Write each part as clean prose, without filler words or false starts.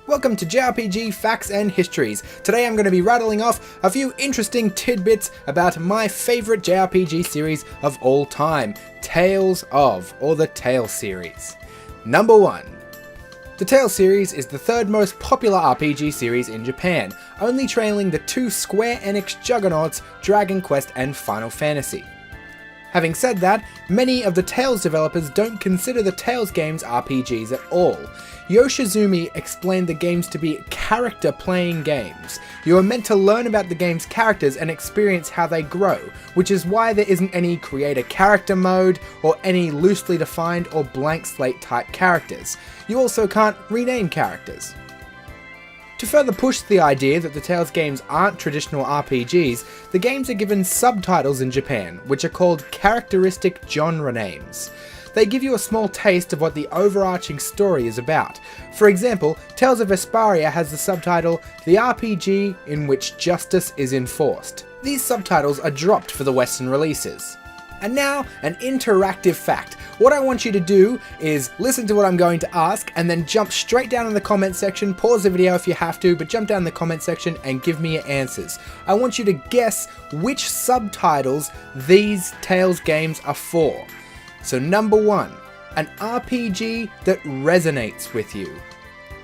Welcome to JRPG Facts and Histories. Today I'm going to be rattling off a few interesting tidbits about my favourite JRPG series of all time, Tales of, or the Tales series. Number 1. The Tales series is the third most popular RPG series in Japan, only trailing the two Square Enix juggernauts Dragon Quest and Final Fantasy. Having said that, many of the Tales developers don't consider the Tales games RPGs at all. Yoshizumi explained the games to be character-playing games. You are meant to learn about the game's characters and experience how they grow, which is why there isn't any create a character mode or any loosely defined or blank slate type characters. You also can't rename characters. To further push the idea that the Tales games aren't traditional RPGs, the games are given subtitles in Japan, which are called characteristic genre names. They give you a small taste of what the overarching story is about. For example, Tales of Berseria has the subtitle, "The RPG in which justice is enforced." These subtitles are dropped for the Western releases. And now, an interactive fact. What I want you to do is listen to what I'm going to ask and then jump straight down in the comment section, pause the video if you have to, but jump down in the comment section and give me your answers. I want you to guess which subtitles these Tales games are for. So number 1, an RPG that resonates with you.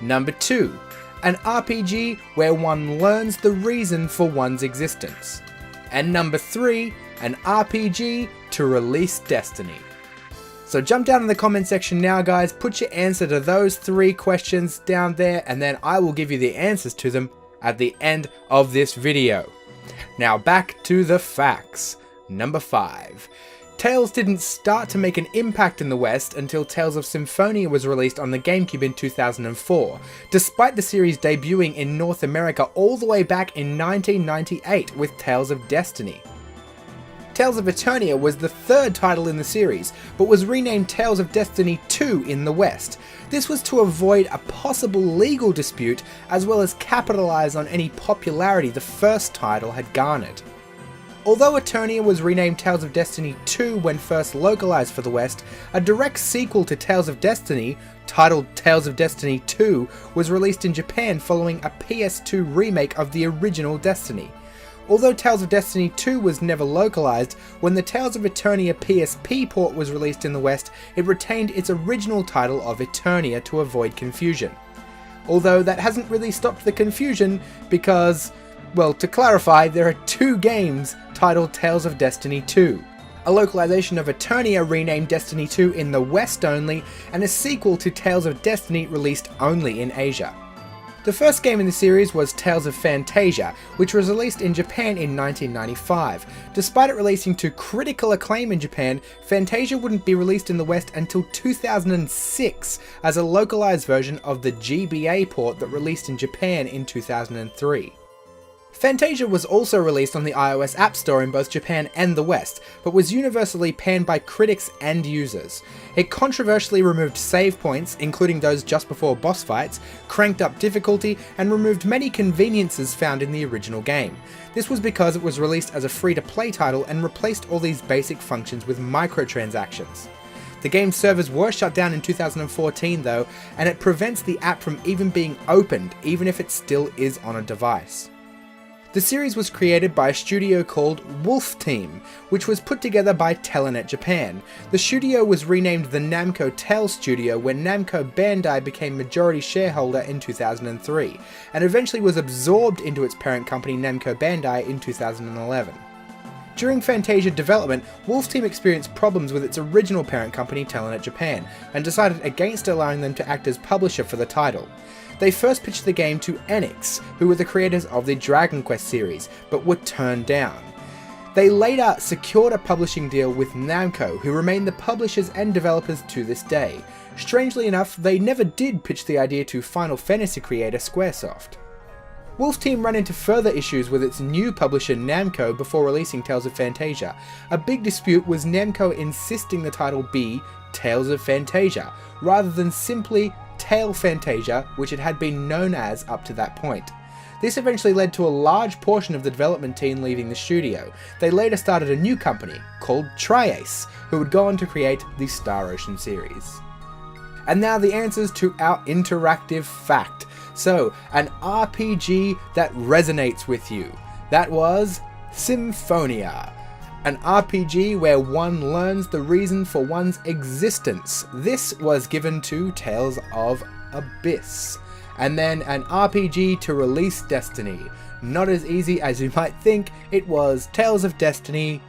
Number 2, an RPG where one learns the reason for one's existence. And number 3, an RPG to release destiny. So jump down in the comment section now, guys, put your answer to those 3 questions down there, and then I will give you the answers to them at the end of this video. Now back to the facts. Number 5. Tales didn't start to make an impact in the West until Tales of Symphonia was released on the GameCube in 2004, despite the series debuting in North America all the way back in 1998 with Tales of Destiny. Tales of Eternia was the third title in the series, but was renamed Tales of Destiny 2 in the West. This was to avoid a possible legal dispute, as well as capitalize on any popularity the first title had garnered. Although Eternia was renamed Tales of Destiny 2 when first localized for the West, a direct sequel to Tales of Destiny, titled Tales of Destiny 2, was released in Japan following a PS2 remake of the original Destiny. Although Tales of Destiny 2 was never localized, when the Tales of Eternia PSP port was released in the West, it retained its original title of Eternia to avoid confusion. Although that hasn't really stopped the confusion because, well, to clarify, there are 2 games titled Tales of Destiny 2. A localization of Eternia renamed Destiny 2 in the West only, and a sequel to Tales of Destiny released only in Asia. The first game in the series was Tales of Phantasia, which was released in Japan in 1995. Despite it releasing to critical acclaim in Japan, Phantasia wouldn't be released in the West until 2006 as a localized version of the GBA port that released in Japan in 2003. Phantasia was also released on the iOS App Store in both Japan and the West, but was universally panned by critics and users. It controversially removed save points, including those just before boss fights, cranked up difficulty, and removed many conveniences found in the original game. This was because it was released as a free-to-play title and replaced all these basic functions with microtransactions. The game's servers were shut down in 2014 though, and it prevents the app from even being opened, even if it still is on a device. The series was created by a studio called Wolf Team, which was put together by Telenet Japan. The studio was renamed the Namco Tales Studio when Namco Bandai became majority shareholder in 2003, and eventually was absorbed into its parent company Namco Bandai in 2011. During Phantasia development, Wolf Team experienced problems with its original parent company Telenet Japan, and decided against allowing them to act as publisher for the title. They first pitched the game to Enix, who were the creators of the Dragon Quest series, but were turned down. They later secured a publishing deal with Namco, who remain the publishers and developers to this day. Strangely enough, they never did pitch the idea to Final Fantasy creator Squaresoft. Wolf Team ran into further issues with its new publisher Namco before releasing Tales of Phantasia. A big dispute was Namco insisting the title be Tales of Phantasia, rather than simply Tale Phantasia, which it had been known as up to that point. This eventually led to a large portion of the development team leaving the studio. They later started a new company called Tri-Ace, who would go on to create the Star Ocean series. And now the answers to our interactive fact. So, an RPG that resonates with you. That was Symphonia. An RPG where one learns the reason for one's existence. This was given to Tales of Abyss. And then an RPG to release Destiny. Not as easy as you might think, it was Tales of Destiny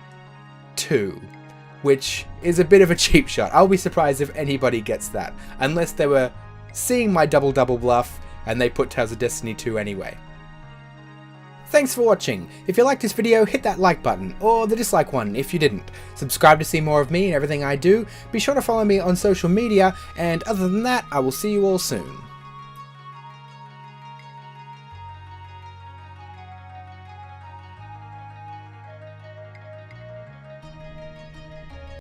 2. Which is a bit of a cheap shot. I'll be surprised if anybody gets that, unless they were seeing my double bluff and they put Tales of Destiny 2 anyway. Thanks for watching. If you liked this video, hit that like button, or the dislike one if you didn't. Subscribe to see more of me and everything I do. Be sure to follow me on social media, and other than that, I will see you all soon.